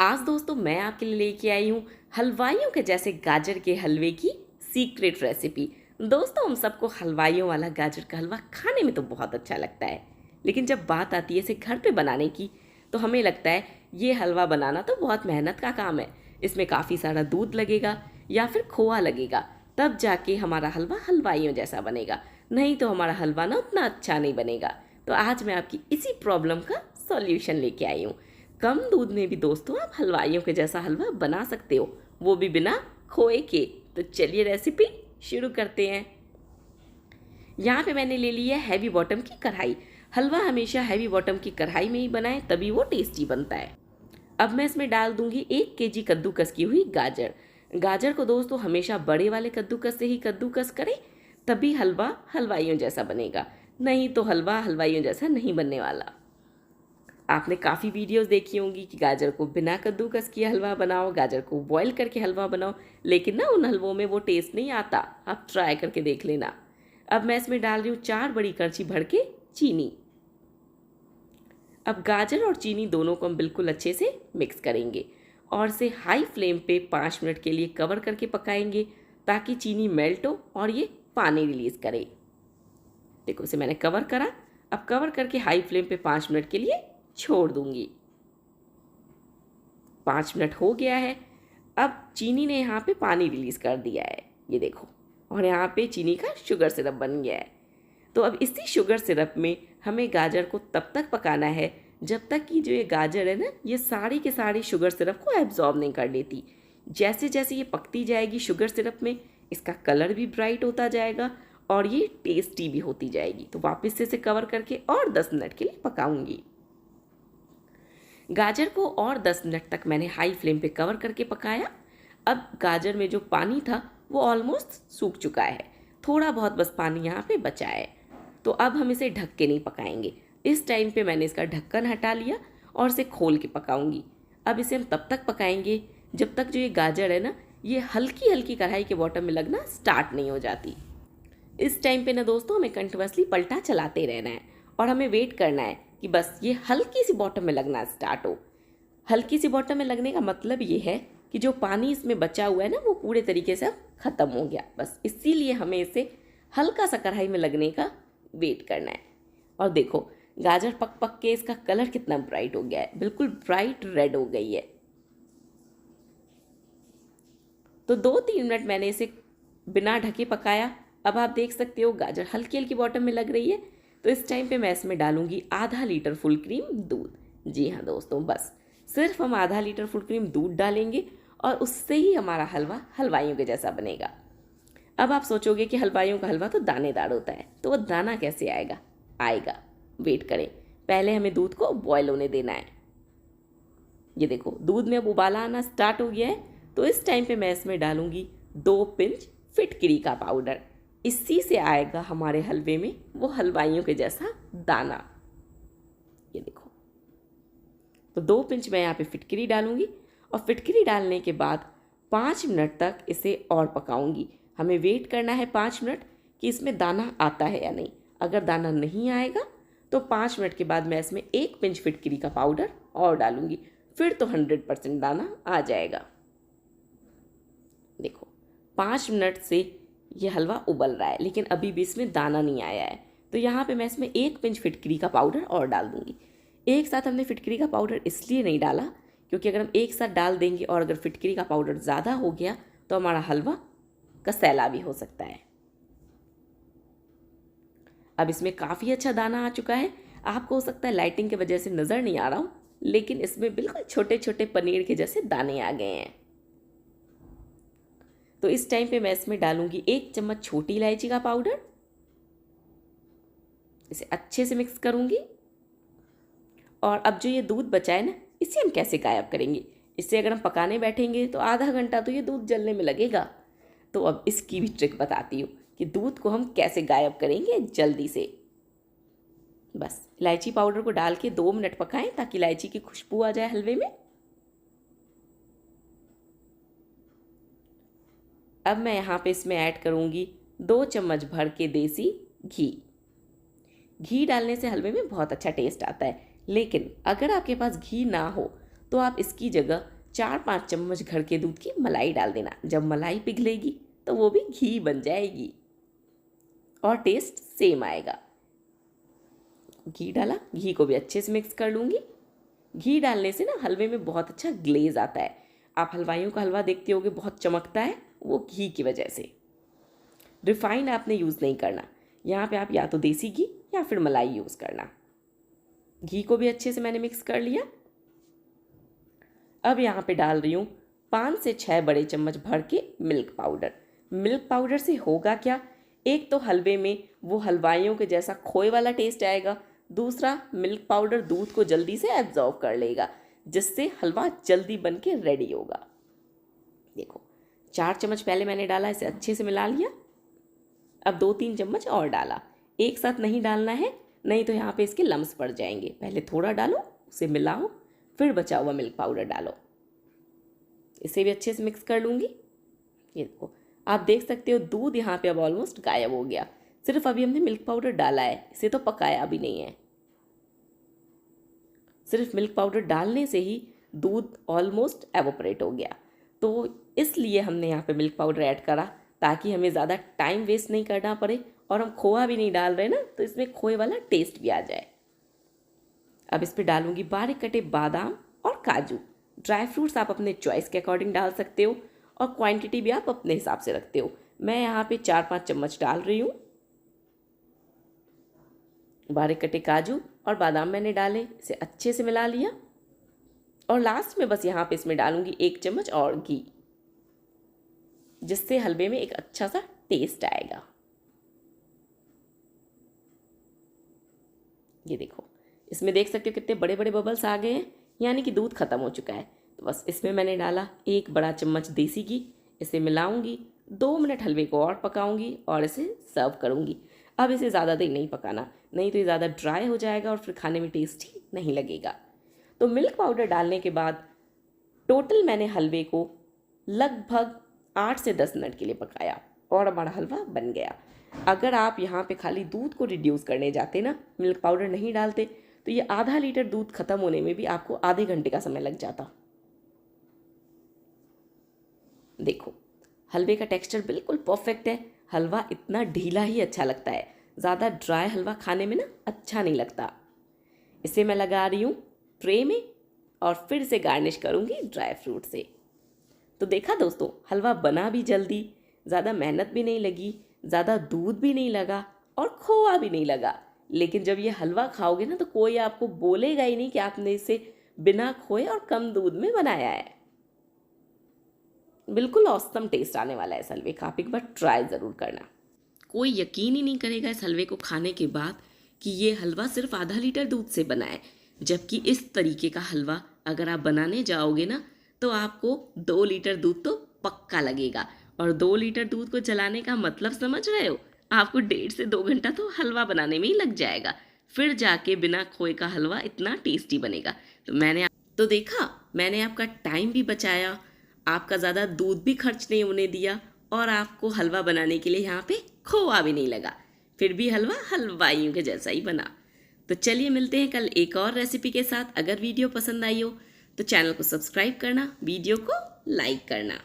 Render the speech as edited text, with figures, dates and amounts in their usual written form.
आज दोस्तों मैं आपके लिए लेके आई हूँ हलवाइयों के जैसे गाजर के हलवे की सीक्रेट रेसिपी। दोस्तों हम सबको हलवाइयों वाला गाजर का हलवा खाने में तो बहुत अच्छा लगता है, लेकिन जब बात आती है इसे घर पे बनाने की तो हमें लगता है ये हलवा बनाना तो बहुत मेहनत का काम है। इसमें काफ़ी सारा दूध लगेगा या फिर खोआ लगेगा, तब जाके हमारा हलवा हलवाइयों जैसा बनेगा, नहीं तो हमारा हलवा ना उतना अच्छा नहीं बनेगा। तो आज मैं आपकी इसी प्रॉब्लम का सॉल्यूशन लेके आई हूँ। कम दूध में भी दोस्तों आप हलवाइयों के जैसा हलवा बना सकते हो, वो भी बिना खोए के। तो चलिए रेसिपी शुरू करते हैं। यहाँ पे मैंने ले ली है हैवी बॉटम की कढ़ाई। हलवा हमेशा हैवी बॉटम की कढ़ाई में ही बनाएं, तभी वो टेस्टी बनता है। अब मैं इसमें डाल दूंगी 1 kg कद्दूकस की हुई गाजर। गाजर को दोस्तों हमेशा बड़े वाले कद्दूकस से ही कद्दूकस करें, तभी हलवा हलवाइयों जैसा बनेगा, नहीं तो हलवा हलवाइयों जैसा नहीं बनने वाला। आपने काफ़ी वीडियोस देखी होंगी कि गाजर को बिना कद्दूकस किए हलवा बनाओ, गाजर को बॉईल करके हलवा बनाओ, लेकिन ना उन हलवों में वो टेस्ट नहीं आता। आप ट्राई करके देख लेना। अब मैं इसमें डाल रही हूँ 4 बड़ी करछी भर के चीनी। अब गाजर और चीनी दोनों को हम बिल्कुल अच्छे से मिक्स करेंगे और इसे हाई फ्लेम पे 5 मिनट के लिए कवर करके पकाएंगे, ताकि चीनी मेल्ट हो और ये पानी रिलीज़ करे। देखो इसे मैंने कवर करा। अब कवर करके हाई फ्लेम पे 5 मिनट के लिए छोड़ दूंगी। 5 मिनट हो गया है। अब चीनी ने यहाँ पे पानी रिलीज़ कर दिया है, ये देखो, और यहाँ पे चीनी का शुगर सिरप बन गया है। तो अब इसी शुगर सिरप में हमें गाजर को तब तक पकाना है जब तक कि जो ये गाजर है ना, ये सारी के सारी शुगर सिरप को एब्जॉर्ब नहीं कर लेती। जैसे जैसे ये पकती जाएगी शुगर सिरप में, इसका कलर भी ब्राइट होता जाएगा और ये टेस्टी भी होती जाएगी। तो वापस से इसे कवर करके और 10 मिनट के लिए पकाऊंगी। गाजर को और 10 मिनट तक मैंने हाई फ्लेम पे कवर करके पकाया। अब गाजर में जो पानी था वो ऑलमोस्ट सूख चुका है, थोड़ा बहुत बस पानी यहाँ पे बचा है। तो अब हम इसे ढक के नहीं पकाएंगे। इस टाइम पे मैंने इसका ढक्कन हटा लिया और इसे खोल के पकाऊंगी। अब इसे हम तब तक पकाएंगे जब तक जो ये गाजर है ना, ये हल्की हल्की कढ़ाई के बॉटम में लगना स्टार्ट नहीं हो जाती। इस टाइम पे ना दोस्तों हमें कंटिन्यूअसली पलटा चलाते रहना है और हमें वेट करना है कि बस ये हल्की सी बॉटम में लगना स्टार्ट हो। हल्की सी बॉटम में लगने का मतलब ये है कि जो पानी इसमें बचा हुआ है ना, वो पूरे तरीके से अब ख़त्म हो गया। बस इसीलिए हमें इसे हल्का सा कढ़ाई में लगने का वेट करना है। और देखो गाजर पक पक के इसका कलर कितना ब्राइट हो गया है, बिल्कुल ब्राइट रेड हो गई है। तो 2-3 मिनट मैंने इसे बिना ढके पकाया। अब आप देख सकते हो गाजर हल्की हल्की बॉटम में लग रही है। तो इस टाइम पे मैं इसमें डालूंगी आधा लीटर फुल क्रीम दूध। जी हाँ दोस्तों, बस सिर्फ हम आधा लीटर फुल क्रीम दूध डालेंगे और उससे ही हमारा हलवा हलवाइयों के जैसा बनेगा। अब आप सोचोगे कि हलवाइयों का हलवा तो दानेदार होता है, तो वो दाना कैसे आएगा? आएगा, वेट करें। पहले हमें दूध को बॉयल होने देना है। ये देखो दूध में अब उबाला आना स्टार्ट हो गया है। तो इस टाइम पे मैं इसमें डालूंगी 2 पिंच फिटकरी का पाउडर। इसी से आएगा हमारे हलवे में वो हलवाइयों के जैसा दाना। ये देखो, तो 2 पिंच मैं यहाँ पे फिटकरी डालूंगी और फिटकरी डालने के बाद 5 मिनट तक इसे और पकाऊंगी। हमें वेट करना है 5 मिनट कि इसमें दाना आता है या नहीं। अगर दाना नहीं आएगा तो 5 मिनट के बाद मैं इसमें 1 पिंच फिटकरी का पाउडर और डालूंगी, फिर तो 100% दाना आ जाएगा। देखो 5 मिनट से ये हलवा उबल रहा है, लेकिन अभी भी इसमें दाना नहीं आया है। तो यहाँ पे मैं इसमें 1 पिंच फिटकरी का पाउडर और डाल दूंगी। एक साथ हमने फिटकरी का पाउडर इसलिए नहीं डाला क्योंकि अगर हम एक साथ डाल देंगे और अगर फिटकरी का पाउडर ज़्यादा हो गया तो हमारा हलवा कसैला भी हो सकता है। अब इसमें काफ़ी अच्छा दाना आ चुका है। आपको हो सकता है लाइटिंग की वजह से नज़र नहीं आ रहा हूँ, लेकिन इसमें बिल्कुल छोटे छोटे पनीर के जैसे दाने आ गए हैं। तो इस टाइम पे मैं इसमें डालूंगी 1 चम्मच छोटी इलायची का पाउडर। इसे अच्छे से मिक्स करूंगी। और अब जो ये दूध बचा है ना, इसे हम कैसे गायब करेंगे? इससे अगर हम पकाने बैठेंगे तो आधा घंटा तो ये दूध जलने में लगेगा। तो अब इसकी भी ट्रिक बताती हूँ कि दूध को हम कैसे गायब करेंगे जल्दी से। बस इलायची पाउडर को डाल के 2 मिनट पकाएं ताकि इलायची की खुशबू आ जाए हलवे में। अब मैं यहाँ पे इसमें ऐड करूँगी 2 चम्मच भर के देसी घी। घी डालने से हलवे में बहुत अच्छा टेस्ट आता है, लेकिन अगर आपके पास घी ना हो तो आप इसकी जगह 4-5 चम्मच घर के दूध की मलाई डाल देना। जब मलाई पिघलेगी तो वो भी घी बन जाएगी और टेस्ट सेम आएगा। घी डाला, घी को भी अच्छे से मिक्स कर लूँगी। घी डालने से ना हलवे में बहुत अच्छा ग्लेज आता है। आप हलवाइयों का हलवा देखते होगे बहुत चमकता है, वो घी की वजह से। रिफाइंड आपने यूज़ नहीं करना, यहाँ पे आप या तो देसी घी या फिर मलाई यूज़ करना। घी को भी अच्छे से मैंने मिक्स कर लिया। अब यहाँ पे डाल रही हूँ 5 से 6 बड़े चम्मच भर के मिल्क पाउडर। मिल्क पाउडर से होगा क्या, एक तो हलवे में वो हलवाइयों के जैसा खोए वाला टेस्ट आएगा, दूसरा मिल्क पाउडर दूध को जल्दी से एब्जॉर्ब कर लेगा, जिससे हलवा जल्दी बन के रेडी होगा। देखो 4 चम्मच पहले मैंने डाला, इसे अच्छे से मिला लिया। अब 2-3 चम्मच और डाला, एक साथ नहीं डालना है, नहीं तो यहाँ पे इसके लम्स पड़ जाएंगे। पहले थोड़ा डालो, उसे मिलाओ, फिर बचा हुआ मिल्क पाउडर डालो। इसे भी अच्छे से मिक्स कर लूँगी। ये देखो आप देख सकते हो दूध यहाँ पे अब ऑलमोस्ट गायब हो गया। सिर्फ अभी हमने मिल्क पाउडर डाला है, इसे तो पकाया भी नहीं है। सिर्फ मिल्क पाउडर डालने से ही दूध ऑलमोस्ट एवोपरेट हो गया, तो इसलिए हमने यहाँ पे मिल्क पाउडर ऐड करा ताकि हमें ज़्यादा टाइम वेस्ट नहीं करना पड़े, और हम खोआ भी नहीं डाल रहे ना, तो इसमें खोए वाला टेस्ट भी आ जाए। अब इस पर डालूंगी बारीक कटे बादाम और काजू। ड्राई फ्रूट्स आप अपने चॉइस के अकॉर्डिंग डाल सकते हो और क्वांटिटी भी आप अपने हिसाब से रखते हो। मैं यहाँ पे 4-5 चम्मच डाल रही हूँ। बारीक कटे काजू और बादाम मैंने डाले, इसे अच्छे से मिला लिया। और लास्ट में बस यहाँ पे इसमें डालूंगी 1 चम्मच और घी, जिससे हलवे में एक अच्छा सा टेस्ट आएगा। ये देखो इसमें देख सकते हो कितने बड़े बड़े बबल्स आ गए हैं, यानी कि दूध खत्म हो चुका है। तो बस इसमें मैंने डाला 1 बड़ा चम्मच देसी घी, इसे मिलाऊंगी, 2 मिनट हलवे को और पकाऊंगी और इसे सर्व करूंगी। अब इसे ज़्यादा देर नहीं पकाना, नहीं तो ये ज़्यादा ड्राई हो जाएगा और फिर खाने में टेस्ट ही नहीं लगेगा। तो मिल्क पाउडर डालने के बाद टोटल मैंने हलवे को लगभग 8 से 10 मिनट के लिए पकाया और हमारा हलवा बन गया। अगर आप यहाँ पे खाली दूध को रिड्यूस करने जाते ना, मिल्क पाउडर नहीं डालते, तो ये आधा लीटर दूध खत्म होने में भी आपको आधे घंटे का समय लग जाता। देखो हलवे का टेक्सचर बिल्कुल परफेक्ट है। हलवा इतना ढीला ही अच्छा लगता है, ज़्यादा ड्राई हलवा खाने में ना अच्छा नहीं लगता। इसे मैं लगा रही हूँ ट्रे में और फिर से गार्निश करूँगी ड्राई फ्रूट से। तो देखा दोस्तों, हलवा बना भी जल्दी, ज़्यादा मेहनत भी नहीं लगी, ज़्यादा दूध भी नहीं लगा और खोआ भी नहीं लगा। लेकिन जब ये हलवा खाओगे ना, तो कोई आपको बोलेगा ही नहीं कि आपने इसे बिना खोए और कम दूध में बनाया है। बिल्कुल ऑसम टेस्ट आने वाला है इस हलवे का, आप एक बार ट्राई ज़रूर करना। कोई यकीन ही नहीं करेगा इस हलवे को खाने के बाद कि ये हलवा सिर्फ आधा लीटर दूध से बना है, जबकि इस तरीके का हलवा अगर आप बनाने जाओगे ना, तो आपको 2 लीटर दूध तो पक्का लगेगा। और 2 लीटर दूध को जलाने का मतलब समझ रहे हो, आपको 1.5 से 2 घंटा तो हलवा बनाने में ही लग जाएगा, फिर जाके बिना खोए का हलवा इतना टेस्टी बनेगा। तो देखा, मैंने आपका टाइम भी बचाया, आपका ज़्यादा दूध भी खर्च नहीं होने दिया और आपको हलवा बनाने के लिए यहाँ पे खोआ भी नहीं लगा, फिर भी हलवा हलवाइयों के जैसा ही बना। तो चलिए मिलते हैं कल एक और रेसिपी के साथ। अगर वीडियो पसंद आई हो तो चैनल को सब्सक्राइब करना, वीडियो को लाइक करना।